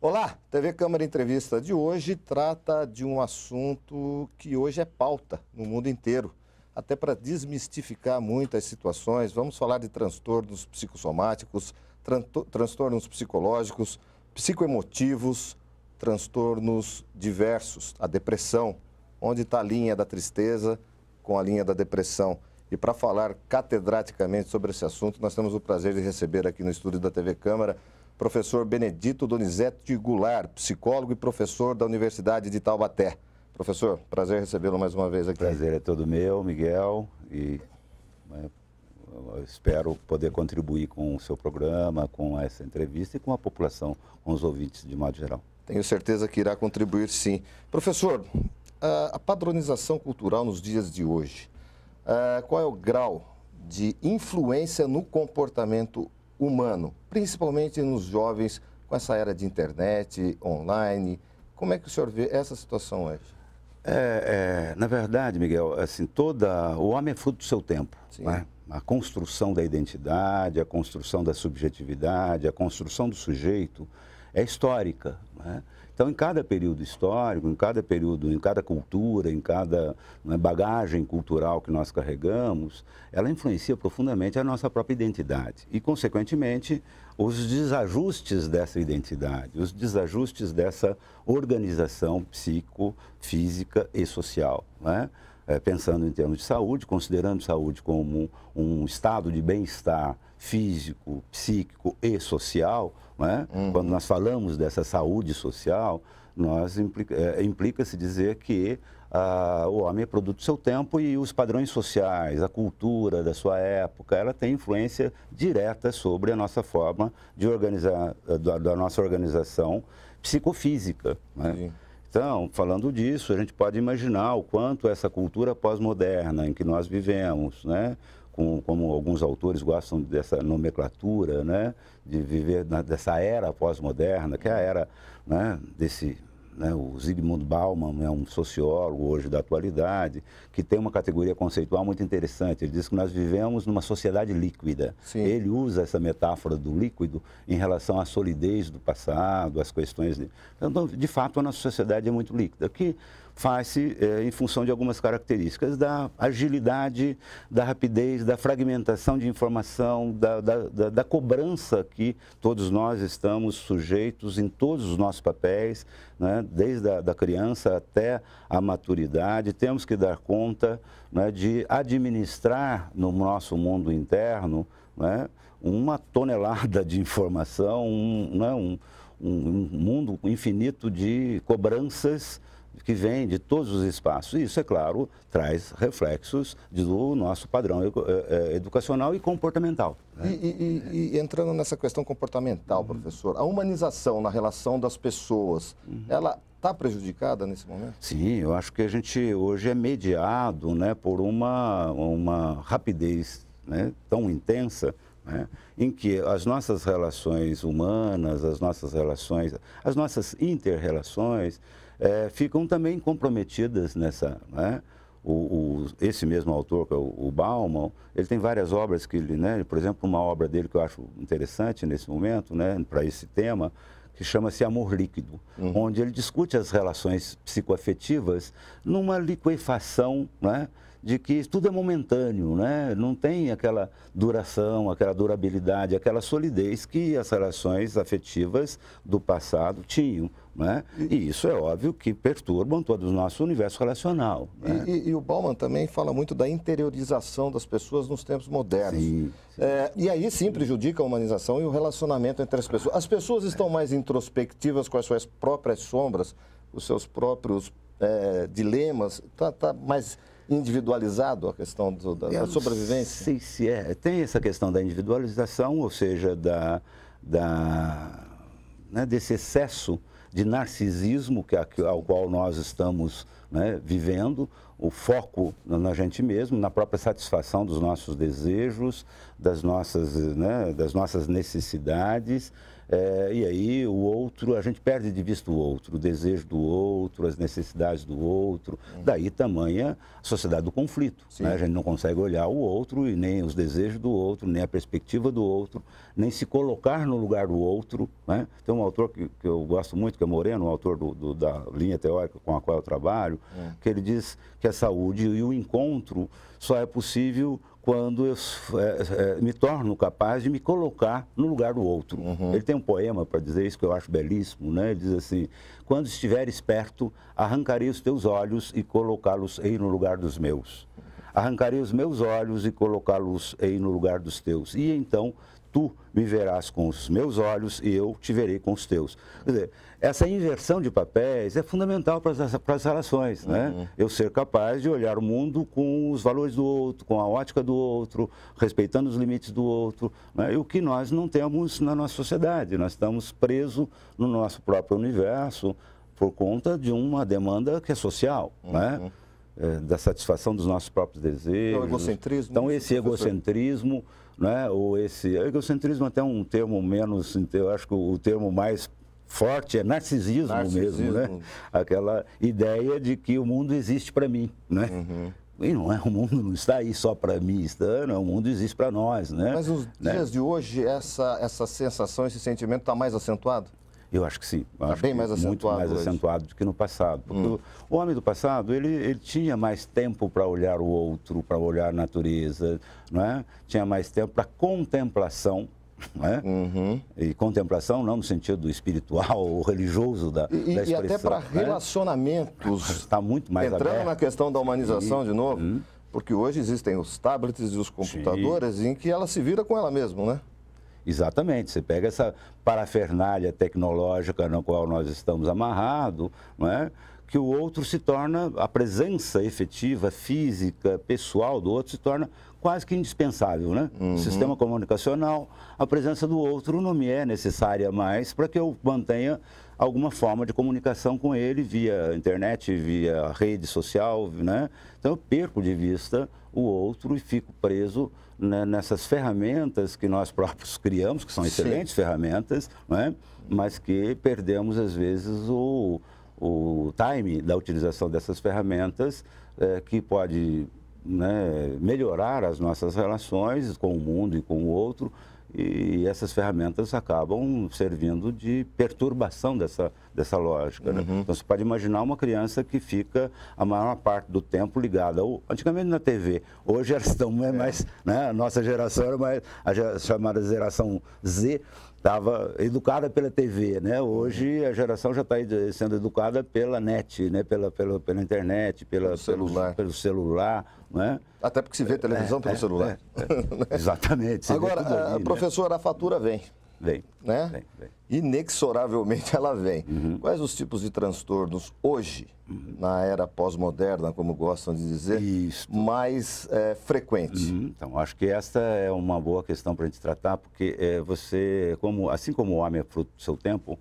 Olá, TV Câmara Entrevista de hoje trata de um assunto que hoje é pauta no mundo inteiro. Até para desmistificar muitas situações, vamos falar de transtornos psicossomáticos, transtornos psicológicos, psicoemotivos, transtornos diversos, a depressão, onde está a linha da tristeza com a linha da depressão. E para falar catedraticamente sobre esse assunto, nós temos o prazer de receber aqui no estúdio da TV Câmara professor Benedito Donizete Goulart, psicólogo e professor da Universidade de Taubaté. Professor, prazer recebê-lo mais uma vez aqui. Prazer é todo meu, Miguel, e eu espero poder contribuir com o seu programa, com essa entrevista e com a população, com os ouvintes de modo geral. Tenho certeza que irá contribuir, sim. Professor, a padronização cultural nos dias de hoje, qual é o grau de influência no comportamento humano, principalmente nos jovens, com essa era de internet, online? Como é que o senhor vê essa situação hoje? Na verdade, Miguel, assim, o homem é fruto do seu tempo, né? A construção da identidade, a construção da subjetividade, a construção do sujeito é histórica, né? Então, em cada período histórico, em cada cultura, em cada bagagem cultural que nós carregamos, ela influencia profundamente a nossa própria identidade e, consequentemente, os desajustes dessa identidade, os desajustes dessa organização psicofísica e social, né? Pensando em termos de saúde, considerando saúde como um estado de bem-estar físico, psíquico e social, né? Quando nós falamos dessa saúde social, implica-se dizer que o homem é produto do seu tempo e os padrões sociais, a cultura da sua época, ela tem influência direta sobre a nossa forma de organizar, da nossa organização psicofísica, né? Então, falando disso, a gente pode imaginar o quanto essa cultura pós-moderna em que nós vivemos, né? Como alguns autores gostam dessa nomenclatura, né? De viver dessa era pós-moderna, que é a era, né? O Zygmunt Bauman é um sociólogo hoje da atualidade, que tem uma categoria conceitual muito interessante. Ele diz que nós vivemos numa sociedade líquida. Sim. Ele usa essa metáfora do líquido em relação à solidez do passado, às questões... Então, de fato, a nossa sociedade é muito líquida, que faz-se em função de algumas características da agilidade, da rapidez, da fragmentação de informação, da cobrança que todos nós estamos sujeitos em todos os nossos papéis, né? Desde a criança até a maturidade. Temos que dar conta, né, de administrar no nosso mundo interno, né, uma tonelada de informação, um mundo infinito de cobranças que vem de todos os espaços. Isso, é claro, traz reflexos do nosso padrão educacional e comportamental, né? E entrando nessa questão comportamental, professor, a humanização na relação das pessoas, ela está prejudicada nesse momento? Sim, eu acho que a gente hoje é mediado, né, por uma rapidez, né, tão intensa, né, em que as nossas relações humanas, as nossas inter-relações, ficam também comprometidas nessa, né? Esse mesmo autor, que é o Bauman, ele tem várias obras que ele, né? Por exemplo, uma obra dele que eu acho interessante nesse momento, né, para esse tema, que chama-se Amor Líquido, onde ele discute as relações psicoafetivas numa liquefação, né, de que tudo é momentâneo, né? Não tem aquela duração, aquela durabilidade, aquela solidez que as relações afetivas do passado tinham, né? E isso é óbvio que perturbam todo o nosso universo relacional, né? E o Bauman também fala muito da interiorização das pessoas nos tempos modernos. Sim. E aí sim prejudica a humanização e o relacionamento entre as pessoas. As pessoas estão mais introspectivas com as suas próprias sombras, os seus próprios dilemas, está mais individualizado a questão da sobrevivência? Sei se tem essa questão da individualização, ou seja, né, desse excesso de narcisismo ao qual nós estamos, né, vivendo, o foco na gente mesmo, na própria satisfação dos nossos desejos, das nossas necessidades, e aí o outro, a gente perde de vista o outro, o desejo do outro, as necessidades do outro. Daí tamanha a sociedade do conflito. Né? A gente não consegue olhar o outro e nem os desejos do outro, nem a perspectiva do outro, nem se colocar no lugar do outro. Né? Tem um autor que eu gosto muito, que é Moreno, um autor da linha teórica com a qual eu trabalho, que ele diz que a saúde e o encontro só é possível quando eu me torno capaz de me colocar no lugar do outro. Ele tem um poema para dizer isso que eu acho belíssimo, né? Ele diz assim: quando estiveres perto, arrancarei os teus olhos e colocá-los-ei no lugar dos meus. Arrancarei os meus olhos e colocá-los-ei no lugar dos teus. E então tu me verás com os meus olhos e eu te verei com os teus. Quer dizer, essa inversão de papéis é fundamental para as relações, né? Eu ser capaz de olhar o mundo com os valores do outro, com a ótica do outro, respeitando os limites do outro, né? E o que nós não temos na nossa sociedade. Nós estamos presos no nosso próprio universo por conta de uma demanda que é social, né? Da satisfação dos nossos próprios desejos. O egocentrismo. Então, esse egocentrismo, né? Ou esse egocentrismo até um termo menos, eu acho que o termo mais forte é narcisismo mesmo, né? Aquela ideia de que o mundo existe para mim, né? E não é, o mundo não está aí só para mim, o mundo existe para nós, né? Mas nos dias de hoje, essa sensação, esse sentimento está mais acentuado? Eu acho que sim. Está bem mais acentuado muito mais hoje. acentuado do que no passado. Porque o homem do passado, ele tinha mais tempo para olhar o outro, para olhar a natureza, não é? Tinha mais tempo para contemplação, não é? E contemplação não no sentido espiritual ou religioso da expressão. E até para relacionamentos. Está muito mais entrando aberto. na questão da humanização de novo, porque hoje existem os tablets e os computadores em que ela se vira com ela mesma, né? Exatamente, você pega essa parafernália tecnológica na qual nós estamos amarrados, não é? Que o outro se torna, a presença efetiva, física, pessoal do outro se torna quase que indispensável, né? No sistema comunicacional, a presença do outro não me é necessária mais para que eu mantenha alguma forma de comunicação com ele via internet, via rede social, né? Então eu perco de vista o outro e fico preso, né, nessas ferramentas que nós próprios criamos, que são excelentes ferramentas, né? Mas que perdemos às vezes o time da utilização dessas ferramentas, que pode, né, melhorar as nossas relações com o mundo e com o outro, e essas ferramentas acabam servindo de perturbação dessa lógica. Né? Então, você pode imaginar uma criança que fica a maior parte do tempo ligada, antigamente na TV, hoje elas estão mais, né? A nossa geração era mais, a chamada geração Z, estava educada pela TV, né? Hoje a geração já está sendo educada pela net, né? pela internet, pelo celular, né? Até porque se vê televisão pelo celular. Exatamente. Agora, professor, a fatura vem. Vem. Né? Vem. Inexoravelmente ela vem. Quais os tipos de transtornos hoje, na era pós-moderna, como gostam de dizer, mais frequentes? Então, acho que esta é uma boa questão para a gente tratar, porque você, assim como o homem é fruto do seu tempo,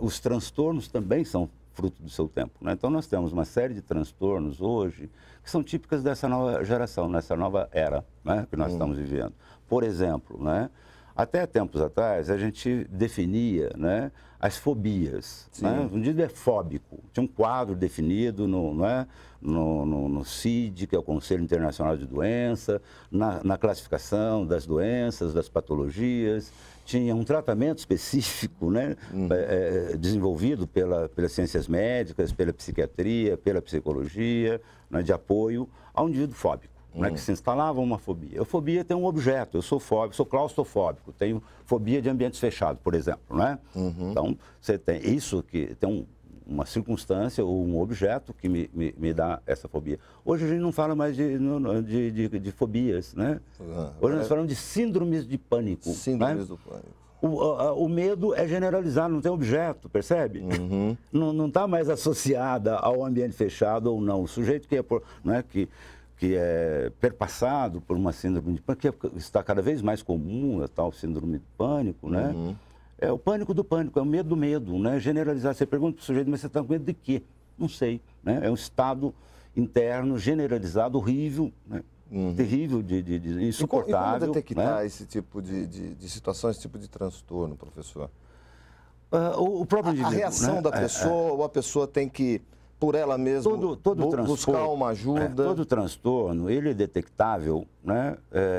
os transtornos também são fruto do seu tempo. Né? Então, nós temos uma série de transtornos hoje que são típicas dessa nova geração, nessa nova era, né, que nós estamos vivendo. Por exemplo, né, até tempos atrás, a gente definia, né, as fobias. Né? Um indivíduo é fóbico. Tinha um quadro definido no CID, que é o Conselho Internacional de Doença, na classificação das doenças, das patologias. Tinha um tratamento específico, né, desenvolvido pelas ciências médicas, pela psiquiatria, pela psicologia, né, de apoio ao indivíduo fóbico. Né, que se instalava uma fobia. A fobia tem um objeto, eu sou fóbico, sou claustrofóbico, tenho fobia de ambientes fechados, por exemplo. Né? Então, você tem isso que tem uma circunstância ou um objeto que me dá essa fobia. Hoje a gente não fala mais de fobias, né? Hoje nós falamos de síndromes de pânico. Síndromes do pânico. O medo é generalizado, não tem objeto, percebe? Não está mais associada ao ambiente fechado ou não. O sujeito que é perpassado por uma síndrome de pânico, que está cada vez mais comum, a tal síndrome de pânico, né? É o pânico do pânico, é o medo do medo, né? Generalizar. Você pergunta para o sujeito, mas você está com medo de quê? Não sei, né? É um estado interno generalizado, horrível, né? Terrível, de insuportável. E como detectar esse tipo de situação, esse tipo de transtorno, professor? O próprio indivíduo, a reação, né, da pessoa, ou a pessoa tem que, por ela mesma, buscar uma ajuda? Todo transtorno, ele é detectável, né,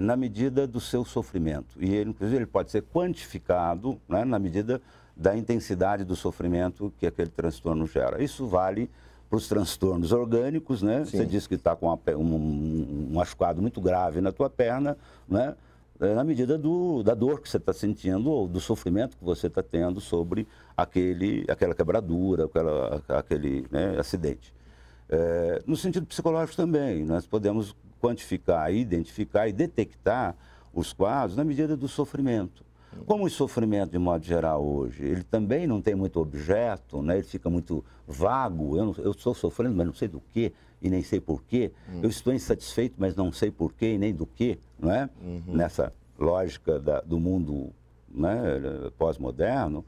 na medida do seu sofrimento. E, ele, inclusive, ele pode ser quantificado, né, na medida da intensidade do sofrimento que aquele transtorno gera. Isso vale para os transtornos orgânicos, né? Sim. Você disse que está com um machucado muito grave na tua perna, né? Na medida da dor que você está sentindo ou do sofrimento que você está tendo sobre aquela quebradura, aquele, né, acidente. No sentido psicológico também, nós podemos quantificar, identificar e detectar os quadros na medida do sofrimento. Como o sofrimento, de modo geral, hoje, ele também não tem muito objeto, né? Ele fica muito vago. Eu estou sofrendo, mas não sei do que e nem sei por quê. Eu estou insatisfeito, mas não sei por quê e nem do que, não é? Nessa lógica do mundo, né, pós-moderno,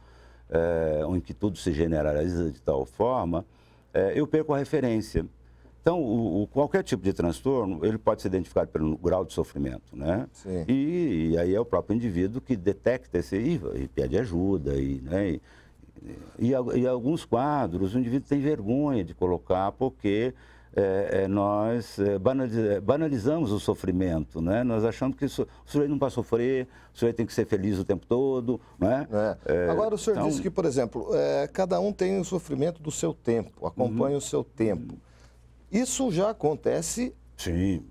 em que tudo se generaliza de tal forma, eu perco a referência. Então, qualquer tipo de transtorno, ele pode ser identificado pelo grau de sofrimento, né? Sim. E aí é o próprio indivíduo que detecta e pede ajuda, né? E alguns quadros, o indivíduo tem vergonha de colocar porque nós banalizamos o sofrimento, né? Nós achamos que o sujeito não pode sofrer, o sujeito tem que ser feliz o tempo todo, né? Agora, o senhor disse que, por exemplo, cada um tem o sofrimento do seu tempo, acompanha o seu tempo. Isso já acontece, sim,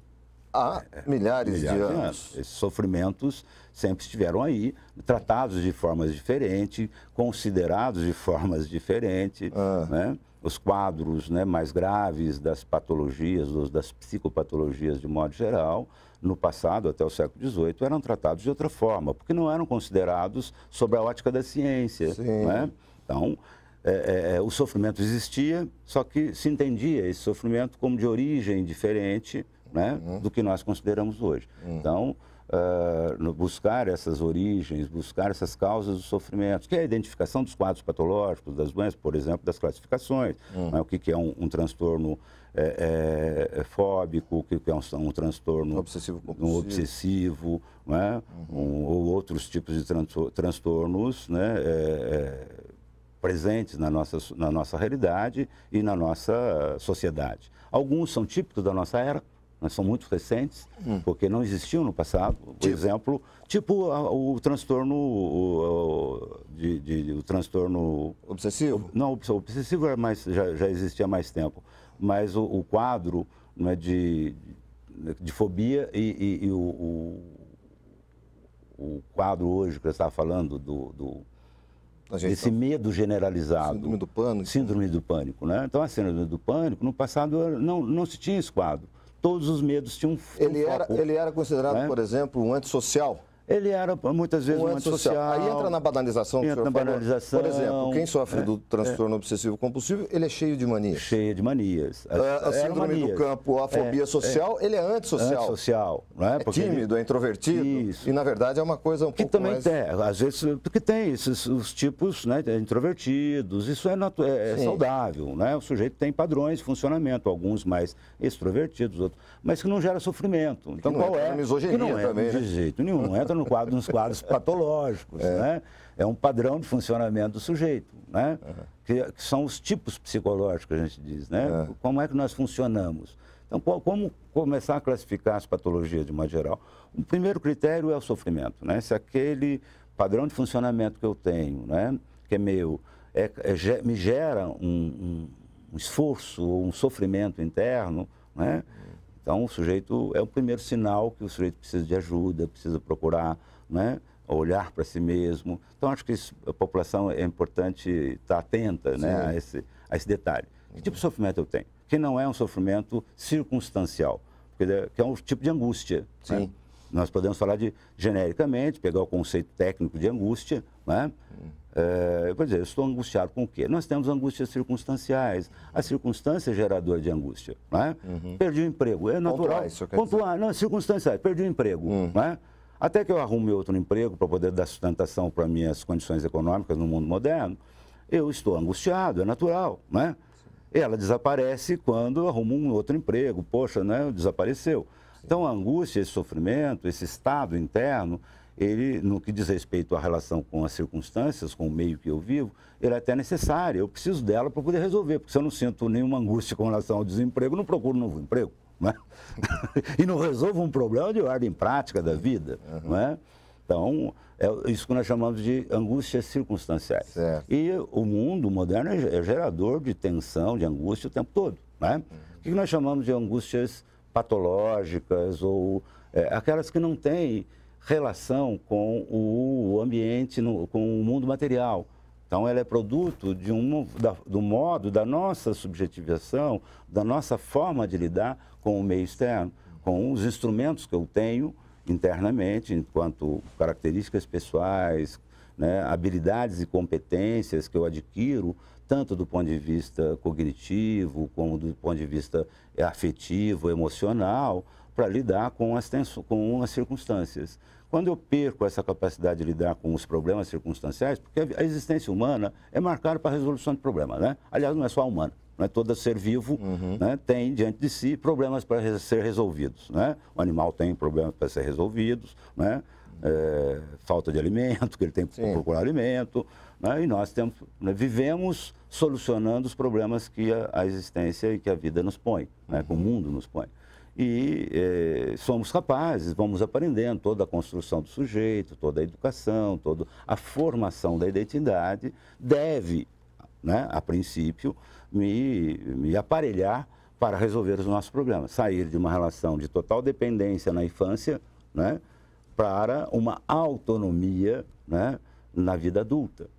há milhares de anos. Esses sofrimentos sempre estiveram aí, tratados de formas diferentes, considerados de formas diferentes, né? Os quadros, né, mais graves das patologias, das psicopatologias de modo geral, no passado, até o século XVIII, eram tratados de outra forma, porque não eram considerados sob a ótica da ciência, né? Então, o sofrimento existia, só que se entendia esse sofrimento como de origem diferente, né, do que nós consideramos hoje. Então, buscar essas origens, buscar essas causas do sofrimento, que é a identificação dos quadros patológicos, das doenças, por exemplo, das classificações, né, o que é um transtorno fóbico, o que é um transtorno obsessivo, né, ou outros tipos de transtornos, né, presentes na nossa realidade e na nossa sociedade. Alguns são típicos da nossa era, mas são muito recentes, porque não existiam no passado. Por exemplo, o transtorno, o transtorno obsessivo? Não, o obsessivo já existia há mais tempo, mas o quadro, né, de fobia e o quadro hoje que eu estava falando esse medo generalizado. Síndrome do pânico. Síndrome do pânico, né? Então, a síndrome do pânico, no passado, não se tinha esse quadro. Todos os medos tinham Ele era considerado, né, por exemplo, um antissocial? Ele era, muitas vezes, um antissocial. Aí entra na banalização que o senhor falou. Por exemplo, quem sofre do transtorno obsessivo-compulsivo, ele é cheio de manias. Cheio de manias. A síndrome do campo, a fobia social, ele é antissocial. Antissocial, não é? É tímido, é introvertido. Isso. E, na verdade, é uma coisa um pouco mais... Que também tem, às vezes, porque tem os tipos, né, introvertidos, isso é saudável, né? O sujeito tem padrões de funcionamento, alguns mais extrovertidos, outros, mas que não gera sofrimento. Então, qual é? Misoginia que não também, de jeito nenhum, não entra nos quadros patológicos, né? É um padrão de funcionamento do sujeito, né? Que são os tipos psicológicos que a gente diz, né? Como é que nós funcionamos? Então, como começar a classificar as patologias de modo geral? O primeiro critério é o sofrimento, né? Se aquele padrão de funcionamento que eu tenho, né, que é meu, me gera um esforço ou um sofrimento interno, né? Então, o sujeito é o primeiro sinal que o sujeito precisa de ajuda, precisa procurar, né, olhar para si mesmo. Então, acho que a população é importante estar atenta, né, a esse detalhe. Que tipo de sofrimento eu tenho? Que não é um sofrimento circunstancial, que é um tipo de angústia. Sim. Né? Nós podemos falar genericamente, pegar o conceito técnico de angústia, né? Quer dizer, eu estou angustiado com o quê? Nós temos angústias circunstanciais. A circunstância é geradora de angústia, né? Perdi o emprego, é natural. Pontuar, não, circunstanciais, perdi o emprego, né? Até que eu arrume outro emprego para poder dar sustentação para minhas condições econômicas no mundo moderno, eu estou angustiado, é natural, né? Ela desaparece quando eu arrumo um outro emprego, poxa, né? Desapareceu. Então, a angústia, esse sofrimento, esse estado interno, ele, no que diz respeito à relação com as circunstâncias, com o meio que eu vivo, ele é até necessário. Eu preciso dela para poder resolver, porque se eu não sinto nenhuma angústia com relação ao desemprego, não procuro um novo emprego, não é? E não resolvo um problema de ordem prática da vida, não é? Então, é isso que nós chamamos de angústias circunstanciais. Certo. E o mundo moderno é gerador de tensão, de angústia o tempo todo, né? O que nós chamamos de angústias patológicas ou aquelas que não têm relação com o ambiente, com o mundo material. Então, ela é produto do modo da nossa subjetivação, da nossa forma de lidar com o meio externo, com os instrumentos que eu tenho internamente, enquanto características pessoais, né, habilidades e competências que eu adquiro, tanto do ponto de vista cognitivo, como do ponto de vista afetivo, emocional, para lidar com as circunstâncias. Quando eu perco essa capacidade de lidar com os problemas circunstanciais, porque a existência humana é marcada para a resolução de problemas, né? Aliás, não é só a humana, não é todo ser vivo, né, tem diante de si problemas para ser resolvidos, né? O animal tem problemas para ser resolvidos, né? Falta de alimento, que ele tem que procurar alimento, né? E nós vivemos solucionando os problemas que a existência e que a vida nos põe, né? Que o mundo nos põe. E somos capazes, vamos aprendendo toda a construção do sujeito, toda a educação, toda a formação da identidade deve, né, a princípio, me aparelhar para resolver os nossos problemas. Sair de uma relação de total dependência na infância, né, para uma autonomia, né, na vida adulta.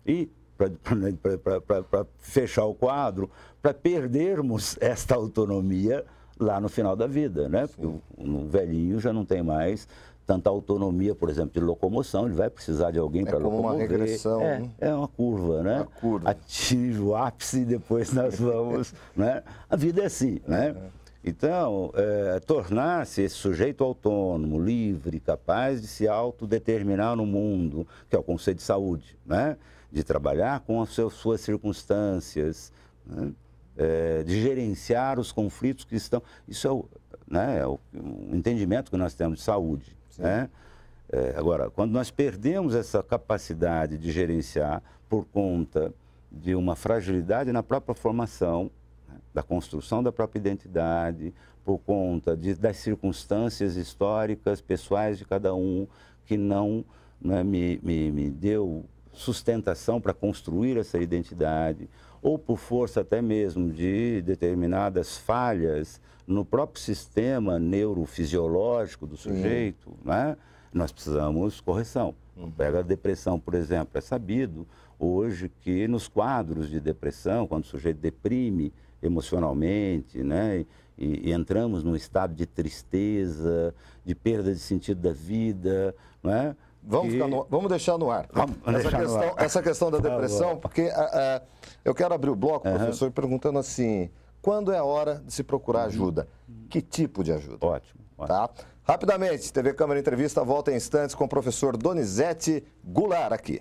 E para fechar o quadro, para perdermos esta autonomia lá no final da vida, né? Porque o velhinho já não tem mais tanta autonomia, por exemplo, de locomoção, ele vai precisar de alguém para locomover. É como uma regressão. É uma curva, né? Atinge o ápice e depois nós vamos, né? A vida é assim, né? Então, tornar-se esse sujeito autônomo, livre, capaz de se autodeterminar no mundo, que é o conceito de saúde, né? De trabalhar com as suas circunstâncias, né? De gerenciar os conflitos que estão... Isso é o entendimento que nós temos de saúde, né? Agora, quando nós perdemos essa capacidade de gerenciar por conta de uma fragilidade na própria formação, né, da construção da própria identidade, por conta das circunstâncias históricas, pessoais de cada um, que não, né, me deu sustentação para construir essa identidade, ou por força até mesmo de determinadas falhas no próprio sistema neurofisiológico do sujeito, né? Nós precisamos correção. Pega a depressão, por exemplo, é sabido hoje que nos quadros de depressão, quando o sujeito deprime emocionalmente, né? E entramos num estado de tristeza, de perda de sentido da vida, não é? Vamos deixar no ar. Essa questão da depressão, porque eu quero abrir o bloco, professor, perguntando assim, quando é a hora de se procurar ajuda? Que tipo de ajuda? Ótimo. Tá? Rapidamente, TV Câmara Entrevista volta em instantes com o professor Donizete Goulart aqui.